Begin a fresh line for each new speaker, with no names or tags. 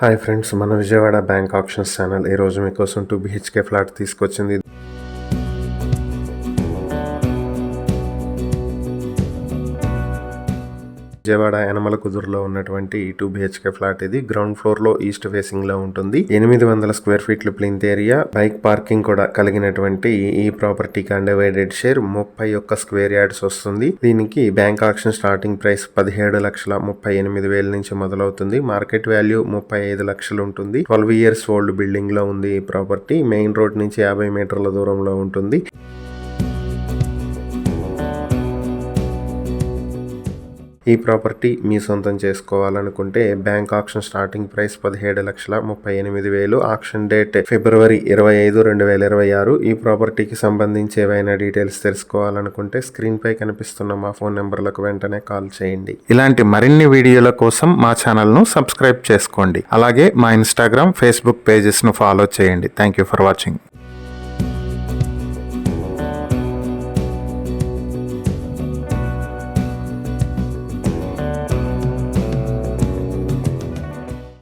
Hi friends, మన Vijayawada bank options channel ఈరోజు మీకోసం 2 BHK ఫ్లాట్ తీసుకొచ్చింది. విజయవాడ యనమల కుదురులో ఉన్నటువంటి 2 BHK ఫ్లాట్ ఇది. గ్రౌండ్ ఫ్లోర్ లో ఈస్ట్ ఫేసింగ్ లో ఉంటుంది. 800 స్క్వేర్ ఫీట్లు ప్లింత్ ఏరియా, బైక్ పార్కింగ్ కూడా కలిగినటువంటి ఈ ప్రాపర్టీకి అన్డివైడెడ్ షేర్ 31 స్క్వేర్ యార్డ్స్ వస్తుంది. దీనికి బ్యాంక్ ఆప్షన్ స్టార్టింగ్ ప్రైస్ 17,38,000 నుంచి మొదలవుతుంది. మార్కెట్ వాల్యూ 35 లక్షలు ఉంటుంది. 12 ఇయర్స్ ఓల్డ్ బిల్డింగ్ లో ఉంది ఈ ప్రాపర్టీ. మెయిన్ రోడ్ నుంచి 50 మీటర్ల దూరంలో ఉంటుంది. ఈ ప్రాపర్టీ మీ సొంతం చేసుకోవాలనుకుంటే bank option starting price 17,38,000. Option date ఫిబ్రవరి 25, 2026. ఈ ప్రాపర్టీకి సంబంధించి ఏవైనా డీటెయిల్స్ తెలుసుకోవాలనుకుంటే స్క్రీన్ పై కనిపిస్తున్న మా ఫోన్ నెంబర్లకు వెంటనే కాల్ చేయండి. ఇలాంటి మరిన్ని వీడియోల కోసం మా ఛానల్ ను సబ్స్క్రైబ్ చేసుకోండి. అలాగే మా ఇన్స్టాగ్రామ్, ఫేస్బుక్ పేజెస్ ను ఫాలో చేయండి. Thank you for watching.